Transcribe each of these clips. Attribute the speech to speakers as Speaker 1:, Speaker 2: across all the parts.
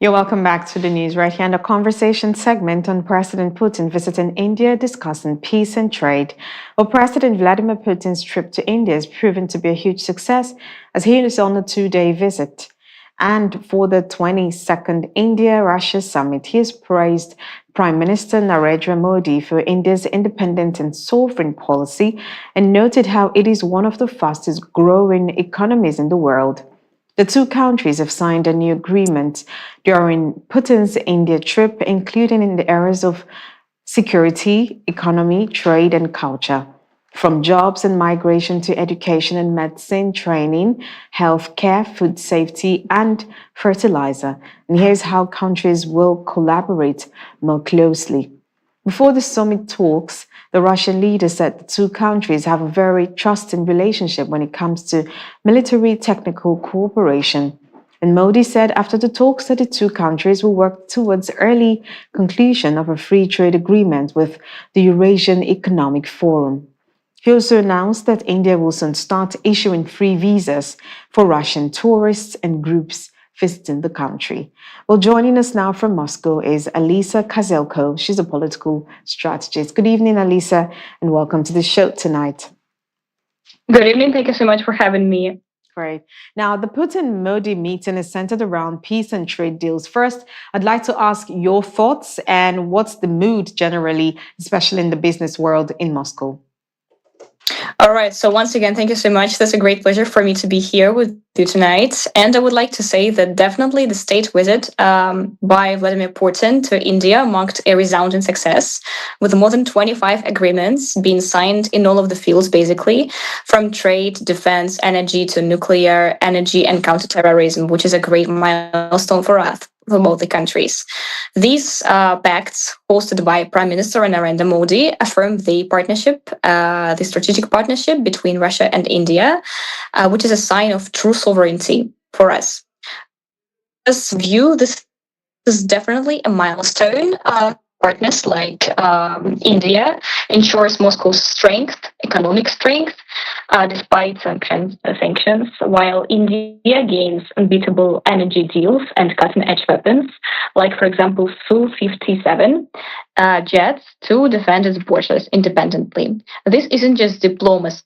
Speaker 1: You're welcome back to the news right here and a conversation segment on President Putin visiting India discussing peace and trade. Well, President Vladimir Putin's trip to India has proven to be a huge success as he is on a 2-day visit. And for the 22nd India-Russia summit, he has praised Prime Minister Narendra Modi for India's independent and sovereign policy and noted how it is one of the fastest growing economies in the world. The two countries have signed a new agreement during Putin's India trip, including in the areas of security, economy, trade, and culture. From jobs and migration to education and medicine training, healthcare, food safety, and fertilizer. And here's how countries will collaborate more closely. Before the summit talks, the Russian leader said the two countries have a very trusting relationship when it comes to military technical cooperation. And Modi said after the talks that the two countries will work towards early conclusion of a free trade agreement with the Eurasian Economic Forum. He also announced that India will soon start issuing free visas for Russian tourists and groups visiting the country. Well, joining us now from Moscow is Alisa Kazelko. She's a political strategist. Good evening, Alisa, and welcome to the show tonight.
Speaker 2: Good evening. Thank you so much for having me.
Speaker 1: Great. Now, the Putin-Modi meeting is centered around peace and trade deals. First, I'd like to ask your thoughts and what's the mood generally, especially in the business world in Moscow?
Speaker 2: All right. So once again, thank you so much. That's a great pleasure for me to be here with you tonight. And I would like to say that definitely the state visit by Vladimir Putin to India marked a resounding success, with more than 25 agreements being signed in all of the fields, basically, from trade, defense, energy to nuclear energy and counterterrorism, which is a great milestone for us. For both the countries. These pacts, hosted by Prime Minister Narendra Modi, affirmed the partnership, the strategic partnership between Russia and India, which is a sign of true sovereignty for us. This view, this is definitely a milestone. Partners like India ensures Moscow's strength, economic strength, despite sanctions, while India gains unbeatable energy deals and cutting-edge weapons, like, for example, Su-57 jets to defend its borders independently. This isn't just diplomacy.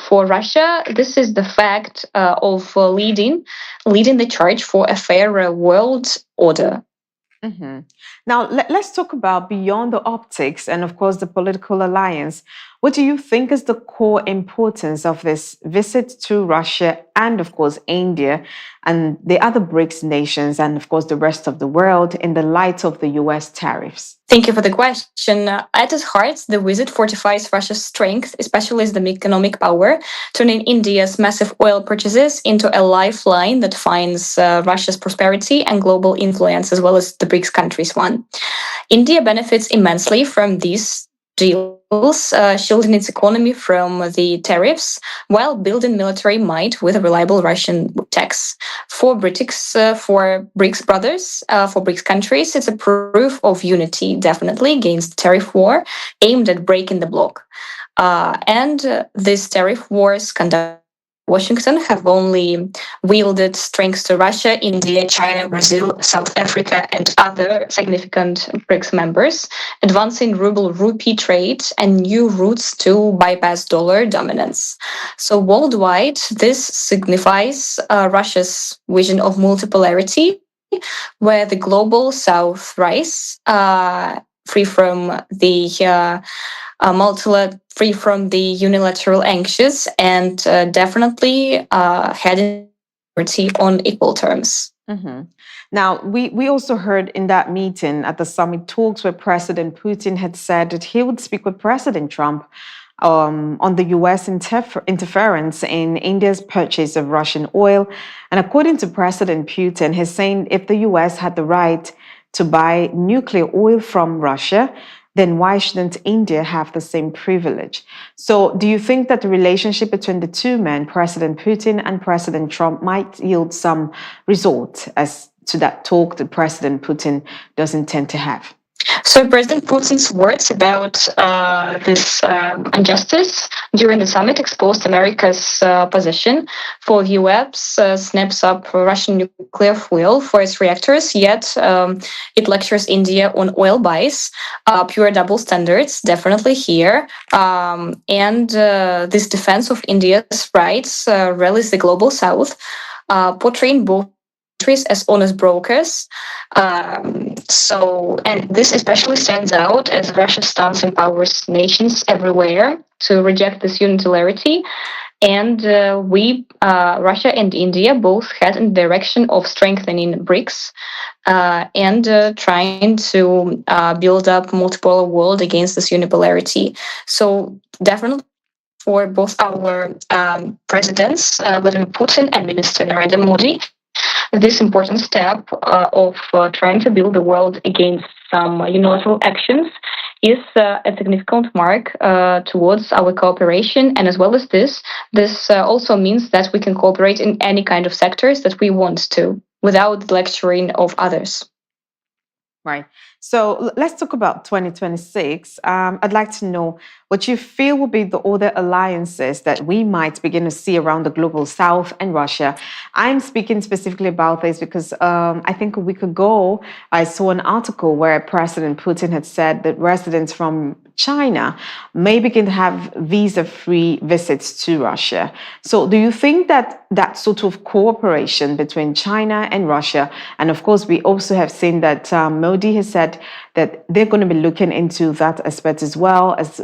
Speaker 2: For Russia, this is the fact of leading the charge for a fairer world order.
Speaker 1: Mm-hmm. Now, let's talk about beyond the optics and, of course, the political alliance. What do you think is the core importance of this visit to Russia and, of course, India and the other BRICS nations and, of course, the rest of the world in the light of the US tariffs?
Speaker 2: Thank you for the question. At its heart, the visit fortifies Russia's strength, especially as the economic power, turning India's massive oil purchases into a lifeline that finds Russia's prosperity and global influence, as well as the BRICS countries one. India benefits immensely from these deals, shielding its economy from the tariffs while building military might with a reliable Russian tax. For BRICS brothers, for BRICS countries, it's a proof of unity, definitely, against the tariff war aimed at breaking the bloc. And these tariff wars conducted Washington have only wielded strengths to Russia, India, China, Brazil, South Africa, and other significant BRICS members, advancing ruble-rupee trade and new routes to bypass dollar dominance. So worldwide, this signifies Russia's vision of multipolarity, where the global South rise, free from the free from the unilateral anxious, and definitely heading on equal terms.
Speaker 1: Mm-hmm. Now, we also heard in that meeting at the summit talks where President Putin had said that he would speak with President Trump on the US interference in India's purchase of Russian oil. And according to President Putin, he's saying if the US had the right to buy nuclear oil from Russia, then why shouldn't India have the same privilege? So do you think that the relationship between the two men, President Putin and President Trump, might yield some result as to that talk that President Putin does intend to have?
Speaker 2: So President Putin's words about this injustice during the summit exposed America's position. For the US snaps up Russian nuclear fuel for its reactors, yet it lectures India on oil buys. Pure double standards, definitely here. And this defense of India's rights rallies the global South, portraying both countries as honest brokers. And this especially stands out as Russia's stance empowers nations everywhere to reject this unilaterality. And Russia and India, both head in the direction of strengthening BRICS and trying to build up multipolar world against this unipolarity. So definitely for both our presidents, Vladimir Putin and Minister Narendra Modi, this important step of trying to build the world against some unilateral actions is a significant mark towards our cooperation. And as well as this also means that we can cooperate in any kind of sectors that we want to without lecturing of others.
Speaker 1: Right. So let's talk about 2026. I'd like to know what you feel will be the other alliances that we might begin to see around the global South and Russia. I'm speaking specifically about this because I think a week ago, I saw an article where President Putin had said that residents from China may begin to have visa-free visits to Russia. So do you think that that sort of cooperation between China and Russia, and of course, we also have seen that Modi has said that they're going to be looking into that aspect as well as,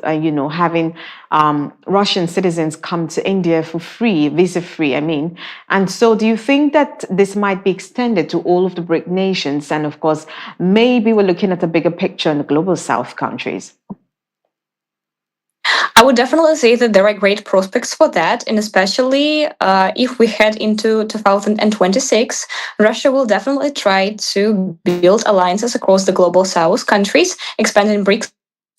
Speaker 1: having Russian citizens come to India for free, visa-free, I mean. And so do you think that this might be extended to all of the BRIC nations? And of course, maybe we're looking at a bigger picture in the global South countries.
Speaker 2: I would definitely say that there are great prospects for that, and especially if we head into 2026, Russia will definitely try to build alliances across the global South countries, expanding BRICS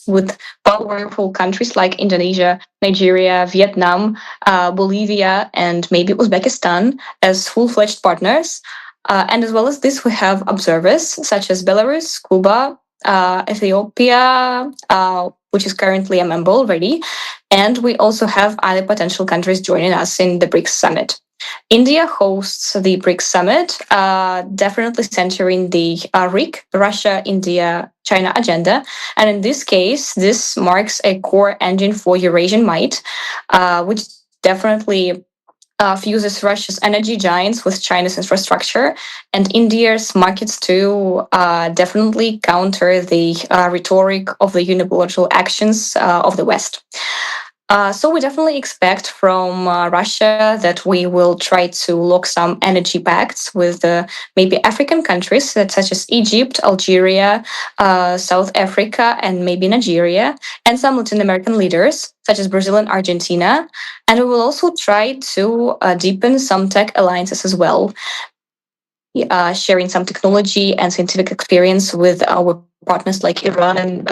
Speaker 2: with powerful countries like Indonesia, Nigeria, Vietnam, Bolivia, and maybe Uzbekistan as full-fledged partners. And as well as this, we have observers such as Belarus, Cuba, Ethiopia, which is currently a member already. And we also have other potential countries joining us in the BRICS summit. India hosts the BRICS summit, definitely centering the RIC, Russia, India, China agenda. And in this case, this marks a core engine for Eurasian might, which definitely fuses Russia's energy giants with China's infrastructure and India's markets to definitely counter the rhetoric of the unilateral actions of the West. So we definitely expect from Russia that we will try to lock some energy pacts with maybe African countries such as Egypt, Algeria, South Africa, and maybe Nigeria, and some Latin American leaders such as Brazil and Argentina. And we will also try to deepen some tech alliances as well, sharing some technology and scientific experience with our partners like Iran and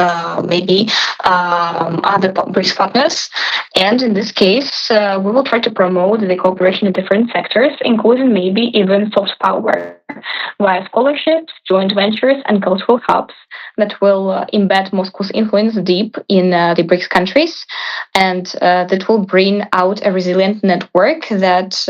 Speaker 2: maybe other BRICS partners. And in this case, we will try to promote the cooperation in different sectors, including maybe even soft power, via scholarships, joint ventures, and cultural hubs that will embed Moscow's influence deep in the BRICS countries, and that will bring out a resilient network that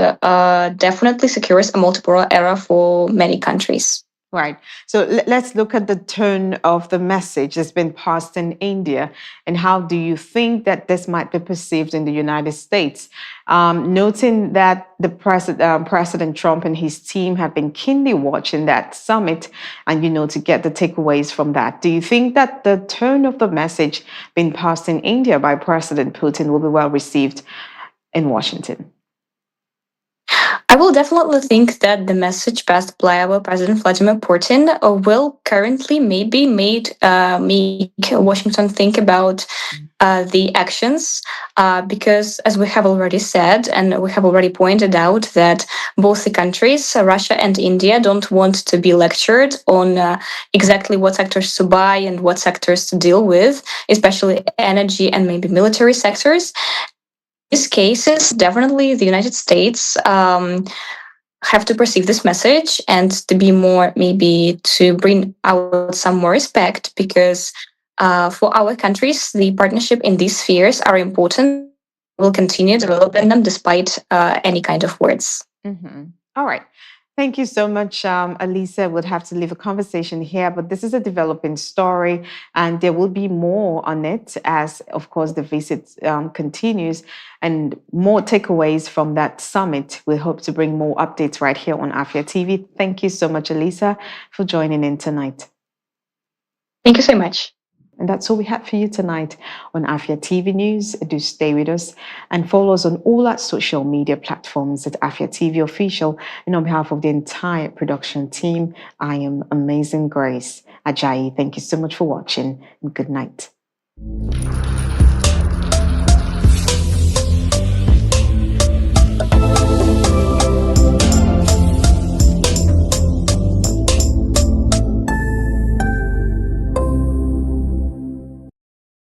Speaker 2: definitely secures a multipolar era for many countries.
Speaker 1: Right. So let's look at the tone of the message that's been passed in India, and how do you think that this might be perceived in the United States? Noting that the President Trump and his team have been keenly watching that summit, and to get the takeaways from that. Do you think that the tone of the message being passed in India by President Putin will be well received in Washington?
Speaker 2: I will definitely think that the message passed by our President Vladimir Putin will currently maybe make Washington think about the actions, because as we have already said and we have already pointed out that both the countries, Russia and India, don't want to be lectured on exactly what sectors to buy and what sectors to deal with, especially energy and maybe military sectors. These cases, definitely the United States have to perceive this message and to be more, maybe to bring out some more respect, because for our countries, the partnership in these spheres are important. We'll continue developing them despite any kind of words.
Speaker 1: All right. Thank you so much, Alisa. We'll have to leave a conversation here, but this is a developing story, and there will be more on it as, of course, the visit continues and more takeaways from that summit. We hope to bring more updates right here on Afia TV. Thank you so much, Alisa, for joining in tonight.
Speaker 2: Thank you so much.
Speaker 1: And that's all we had for you tonight on Afia TV News. Do stay with us and follow us on all our social media platforms at Afia TV Official. And on behalf of the entire production team, I am Amazing Grace Ajayi. Thank you so much for watching, and good night.